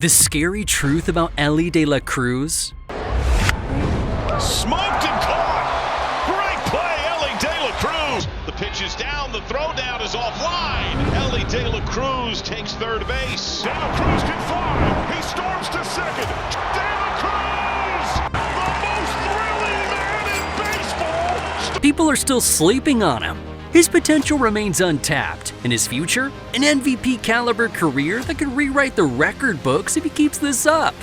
The scary truth about Elly De La Cruz? Smoked and caught! Great play, Elly De La Cruz! The pitch is down, the throw down is offline. Elly De La Cruz takes third base. De La Cruz can fly! He storms to second! De La Cruz! The most thrilling man in baseball! People are still sleeping on him. His potential remains untapped, and his future? An MVP caliber career that could rewrite the record books if he keeps this up.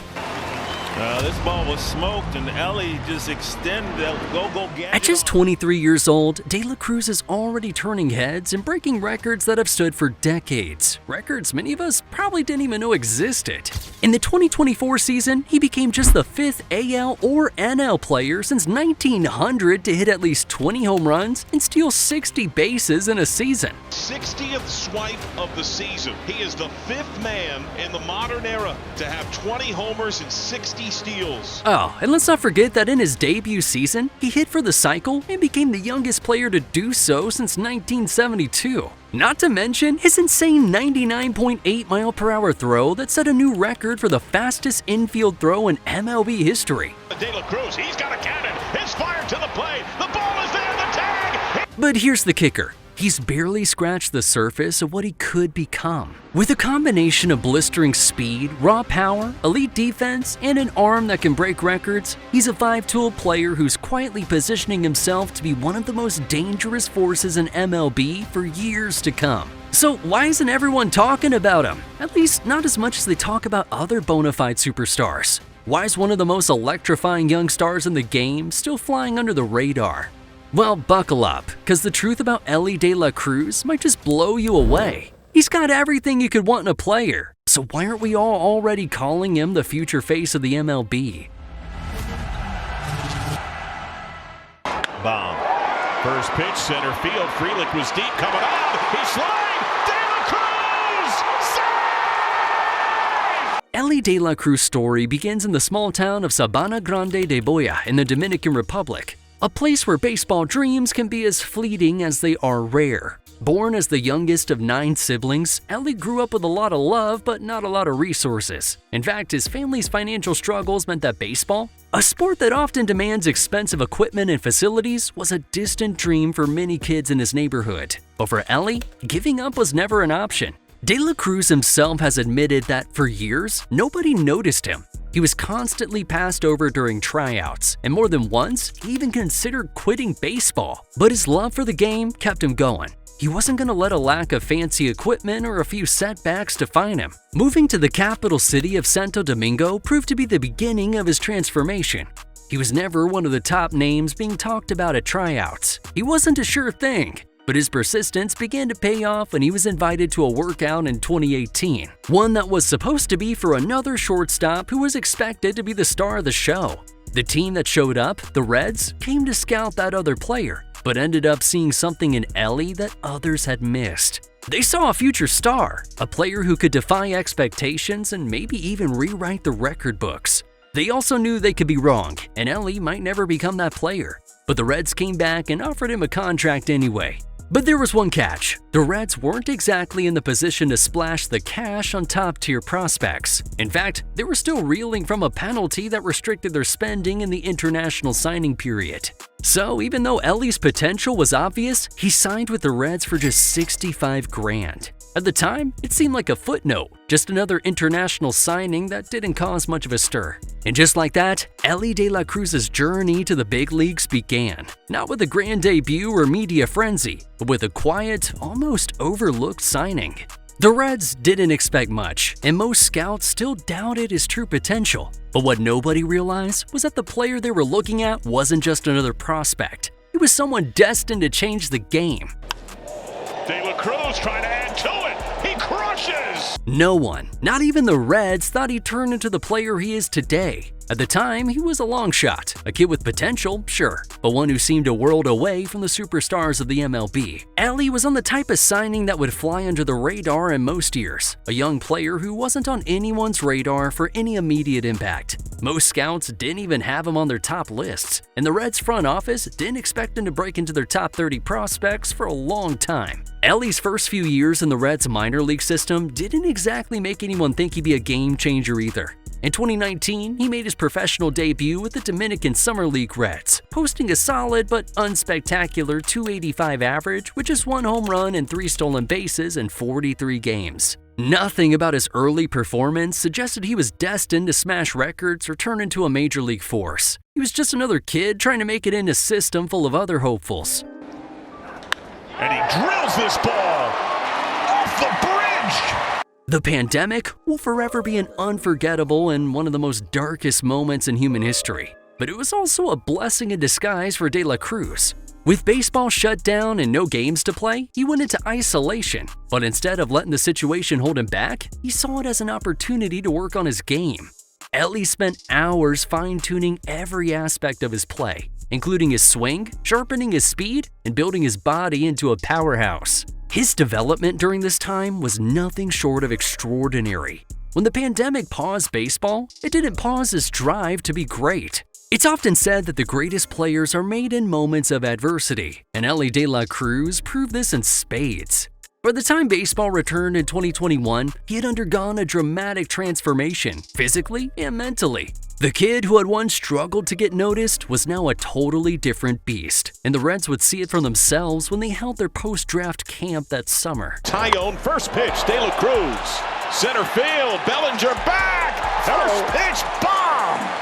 This ball was smoked, and Elly just extended that go get At just 23 years old, De La Cruz is already turning heads and breaking records that have stood for decades. Records many of us probably didn't even know existed. In the 2024 season, he became just the 5th AL or NL player since 1900 to hit at least 20 home runs and steal 60 bases in a season. 60th swipe of the season. He is the 5th man in the modern era to have 20 homers and 60 steals. Oh, and let's not forget that in his debut season, he hit for the cycle and became the youngest player to do so since 1972. Not to mention his insane 99.8 mile/hour throw that set a new record for the fastest infield throw in MLB history. De La Cruz, he's got a cannon. It's fired to the plate. The ball is there, the tag. But here's the kicker. He's barely scratched the surface of what he could become. With a combination of blistering speed, raw power, elite defense, and an arm that can break records, he's a five-tool player who's quietly positioning himself to be one of the most dangerous forces in MLB for years to come. So why isn't everyone talking about him? At least not as much as they talk about other bona fide superstars. Why is one of the most electrifying young stars in the game still flying under the radar? Well, buckle up, because the truth about Elly De La Cruz might just blow you away. He's got everything you could want in a player, so why aren't we all already calling him the future face of the MLB? Bomb. First pitch, center field. Frelick was deep, coming on. He's flying. De La Cruz! Save! Elly De La Cruz's story begins in the small town of Sabana Grande de Boya in the Dominican Republic. A place where baseball dreams can be as fleeting as they are rare. Born as the youngest of 9 siblings, Elly grew up with a lot of love but not a lot of resources. In fact, his family's financial struggles meant that baseball, a sport that often demands expensive equipment and facilities, was a distant dream for many kids in his neighborhood. But for Elly, giving up was never an option. De La Cruz himself has admitted that for years, nobody noticed him. He was constantly passed over during tryouts, and more than once, he even considered quitting baseball. But his love for the game kept him going. He wasn't going to let a lack of fancy equipment or a few setbacks define him. Moving to the capital city of Santo Domingo proved to be the beginning of his transformation. He was never one of the top names being talked about at tryouts. He wasn't a sure thing. But his persistence began to pay off when he was invited to a workout in 2018, one that was supposed to be for another shortstop who was expected to be the star of the show. The team that showed up, the Reds, came to scout that other player, but ended up seeing something in Elly that others had missed. They saw a future star, a player who could defy expectations and maybe even rewrite the record books. They also knew they could be wrong, and Elly might never become that player. But the Reds came back and offered him a contract anyway. But there was one catch. The Reds weren't exactly in the position to splash the cash on top-tier prospects. In fact, they were still reeling from a penalty that restricted their spending in the international signing period. So even though Elly's potential was obvious, he signed with the Reds for just $65 grand. At the time, it seemed like a footnote, just another international signing that didn't cause much of a stir. And just like that, Elly De La Cruz's journey to the big leagues began. Not with a grand debut or media frenzy, but with a quiet, almost overlooked signing. The Reds didn't expect much, and most scouts still doubted his true potential. But what nobody realized was that the player they were looking at wasn't just another prospect. He was someone destined to change the game. De La Cruz trying to add to it. He crushes! No one, not even the Reds, thought he'd turn into the player he is today. At the time, he was a long shot, a kid with potential, sure, but one who seemed a world away from the superstars of the MLB. Elly was on the type of signing that would fly under the radar in most years, a young player who wasn't on anyone's radar for any immediate impact. Most scouts didn't even have him on their top lists, and the Reds front office didn't expect him to break into their top 30 prospects for a long time. Elly's first few years in the Reds minor league system didn't exactly make anyone think he'd be a game changer either. In 2019, he made his professional debut with the Dominican Summer League Reds, posting a solid but unspectacular .285 average with just 1 home run and 3 stolen bases in 43 games. Nothing about his early performance suggested he was destined to smash records or turn into a major league force. He was just another kid trying to make it in a system full of other hopefuls. And he drills this ball off the bridge. The pandemic will forever be an unforgettable and one of the most darkest moments in human history. But it was also a blessing in disguise for De La Cruz. With baseball shut down and no games to play, he went into isolation. But instead of letting the situation hold him back, he saw it as an opportunity to work on his game. Elly spent hours fine-tuning every aspect of his play, including his swing, sharpening his speed, and building his body into a powerhouse. His development during this time was nothing short of extraordinary. When the pandemic paused baseball, it didn't pause his drive to be great. It's often said that the greatest players are made in moments of adversity, and Elly De La Cruz proved this in spades. By the time baseball returned in 2021, he had undergone a dramatic transformation, physically and mentally. The kid who had once struggled to get noticed was now a totally different beast, and the Reds would see it for themselves when they held their post-draft camp that summer. Tyone, first pitch, De La Cruz. Center field, Bellinger back. First pitch, bomb.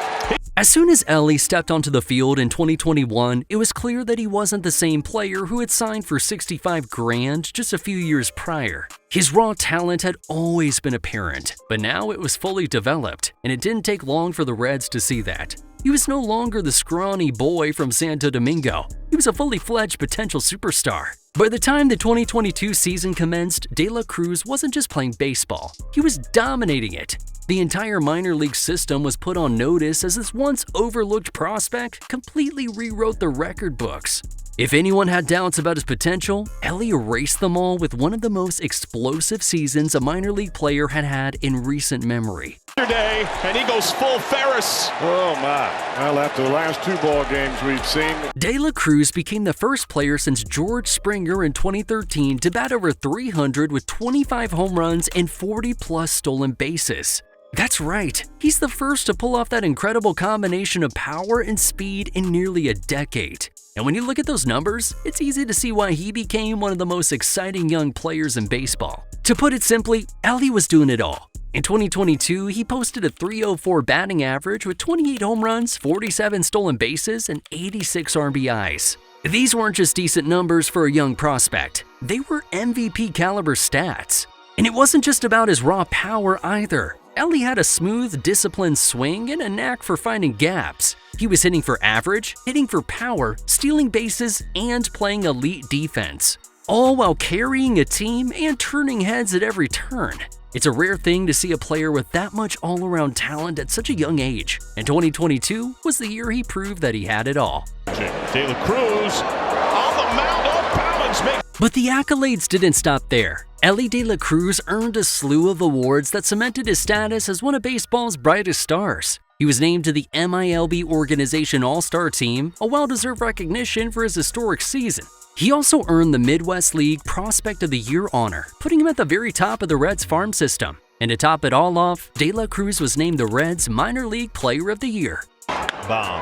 As soon as Elly stepped onto the field in 2021, it was clear that he wasn't the same player who had signed for $65 grand just a few years prior. His raw talent had always been apparent, but now it was fully developed, and it didn't take long for the Reds to see that. He was no longer the scrawny boy from Santo Domingo. He was a fully fledged potential superstar. By the time the 2022 season commenced, De La Cruz wasn't just playing baseball, he was dominating it. The entire minor league system was put on notice as this once overlooked prospect completely rewrote the record books. If anyone had doubts about his potential, Elly erased them all with one of the most explosive seasons a minor league player had had in recent memory. Day, and he goes full Ferris. Oh my. Well, after the last 2 ball games we've seen. De La Cruz became the first player since George Springer in 2013 to bat over 300 with 25 home runs and 40-plus stolen bases. That's right, he's the first to pull off that incredible combination of power and speed in nearly a decade. And when you look at those numbers, it's easy to see why he became one of the most exciting young players in baseball. To put it simply, Elly was doing it all. In 2022, he posted a .304 batting average with 28 home runs, 47 stolen bases, and 86 RBIs. These weren't just decent numbers for a young prospect, they were MVP caliber stats. And it wasn't just about his raw power either. Elly had a smooth, disciplined swing and a knack for finding gaps. He was hitting for average, hitting for power, stealing bases, and playing elite defense, all while carrying a team and turning heads at every turn. It's a rare thing to see a player with that much all-around talent at such a young age, and 2022 was the year he proved that he had it all. De La Cruz on the mound, off balance. But the accolades didn't stop there. Elly De La Cruz earned a slew of awards that cemented his status as one of baseball's brightest stars. He was named to the MILB Organization All-Star Team, a well-deserved recognition for his historic season. He also earned the Midwest League Prospect of the Year honor, putting him at the very top of the Reds farm system. And to top it all off, De La Cruz was named the Reds Minor League Player of the Year. Bomb.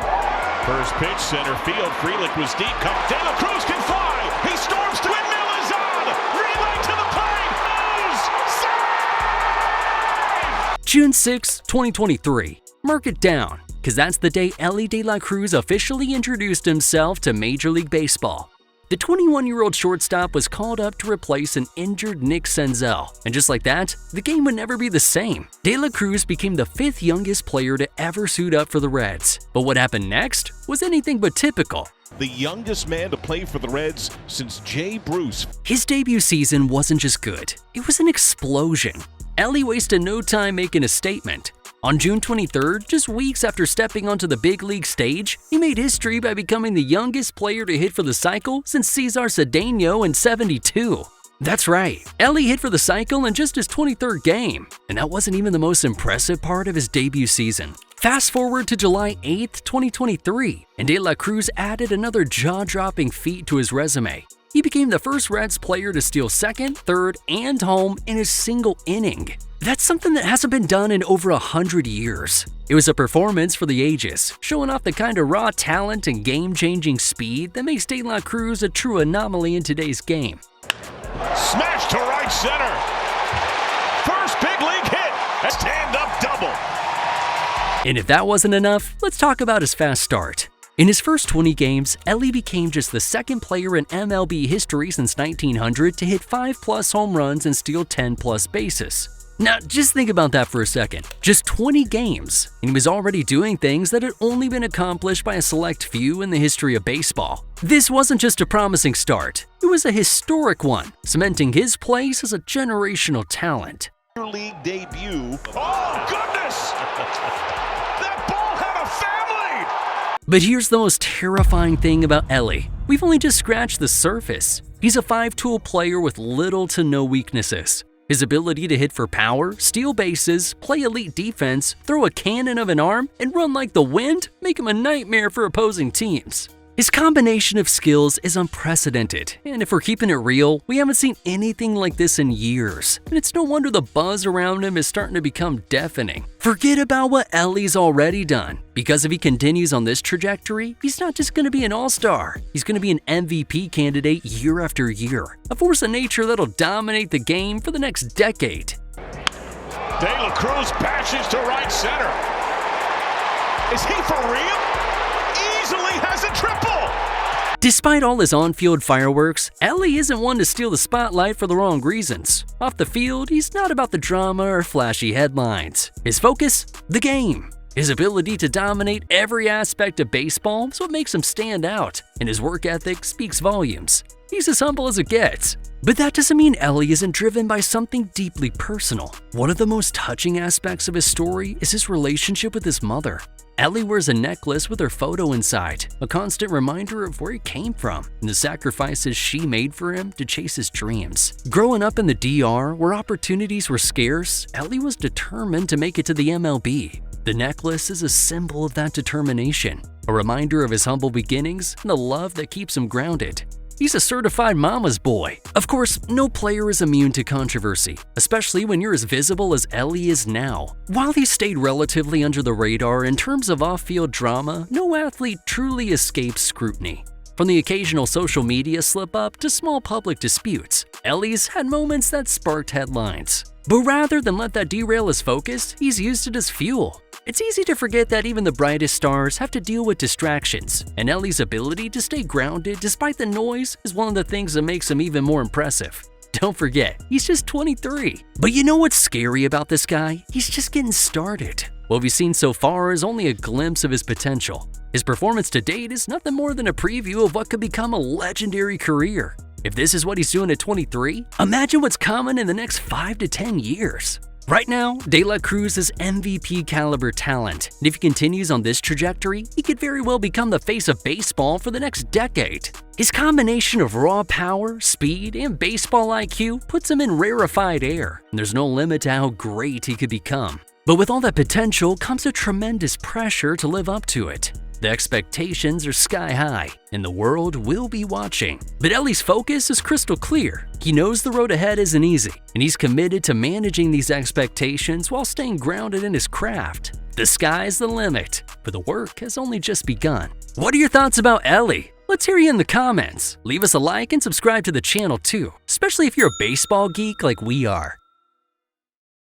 First pitch, center field. Freelick was deep. De La Cruz can fly. He storms to windmill is on. Relay to the plate. Save! June 6, 2023. Mark it down, because that's the day Elly De La Cruz officially introduced himself to Major League Baseball. The 21-year-old shortstop was called up to replace an injured Nick Senzel, and just like that, the game would never be the same. De La Cruz became the 5th youngest player to ever suit up for the Reds. But what happened next was anything but typical. The youngest man to play for the Reds since Jay Bruce. His debut season wasn't just good, it was an explosion. Elly wasted no time making a statement. On June 23rd, just weeks after stepping onto the big league stage, he made history by becoming the youngest player to hit for the cycle since Cesar Cedeno in '72. That's right, Elly hit for the cycle in just his 23rd game, and that wasn't even the most impressive part of his debut season. Fast forward to July 8, 2023, and De La Cruz added another jaw-dropping feat to his resume. He became the first Reds player to steal second, third, and home in a single inning. That's something that hasn't been done in over 100 years. It was a performance for the ages, showing off the kind of raw talent and game-changing speed that makes De La Cruz a true anomaly in today's game. Smash to right center. First big league hit. A stand-up double. And if that wasn't enough, let's talk about his fast start. In his first 20 games, Elly became just the second player in MLB history since 1900 to hit 5+ home runs and steal 10+ bases. Now, just think about that for a second. Just 20 games, and he was already doing things that had only been accomplished by a select few in the history of baseball. This wasn't just a promising start, it was a historic one, cementing his place as a generational talent. League debut. Oh, goodness! That ball had a family! But here's the most terrifying thing about Elly. We've only just scratched the surface. He's a 5-tool player with little to no weaknesses. His ability to hit for power, steal bases, play elite defense, throw a cannon of an arm, and run like the wind make him a nightmare for opposing teams. His combination of skills is unprecedented, and if we're keeping it real, we haven't seen anything like this in years, and it's no wonder the buzz around him is starting to become deafening. Forget about what Elly's already done, because if he continues on this trajectory, he's not just going to be an all-star, he's going to be an MVP candidate year after year, a force of nature that'll dominate the game for the next decade. De La Cruz passes to right center. Is he for real? Easily has a triple! Despite all his on-field fireworks, Elly isn't one to steal the spotlight for the wrong reasons. Off the field, he's not about the drama or flashy headlines. His focus? The game. His ability to dominate every aspect of baseball is what makes him stand out, and his work ethic speaks volumes. He's as humble as it gets. But that doesn't mean Elly isn't driven by something deeply personal. One of the most touching aspects of his story is his relationship with his mother. Elly wears a necklace with her photo inside, a constant reminder of where he came from and the sacrifices she made for him to chase his dreams. Growing up in the DR, where opportunities were scarce, Elly was determined to make it to the MLB. The necklace is a symbol of that determination, a reminder of his humble beginnings and the love that keeps him grounded. He's a certified mama's boy. Of course, no player is immune to controversy, especially when you're as visible as Elly is now. While he stayed relatively under the radar in terms of off-field drama, no athlete truly escapes scrutiny. From the occasional social media slip-up to small public disputes, Elly's had moments that sparked headlines. But rather than let that derail his focus, he's used it as fuel. It's easy to forget that even the brightest stars have to deal with distractions, and Elly's ability to stay grounded despite the noise is one of the things that makes him even more impressive. Don't forget, he's just 23. But you know what's scary about this guy? He's just getting started. What we've seen so far is only a glimpse of his potential. His performance to date is nothing more than a preview of what could become a legendary career. If this is what he's doing at 23, imagine what's coming in the next 5 to 10 years. Right now, De La Cruz is MVP caliber talent, and if he continues on this trajectory, he could very well become the face of baseball for the next decade. His combination of raw power, speed, and baseball IQ puts him in rarefied air, and there's no limit to how great he could become. But with all that potential comes a tremendous pressure to live up to it. The expectations are sky high, and the world will be watching. But Elly's focus is crystal clear. He knows the road ahead isn't easy, and he's committed to managing these expectations while staying grounded in his craft. The sky's the limit, but the work has only just begun. What are your thoughts about Elly? Let's hear you in the comments. Leave us a like and subscribe to the channel too, especially if you're a baseball geek like we are.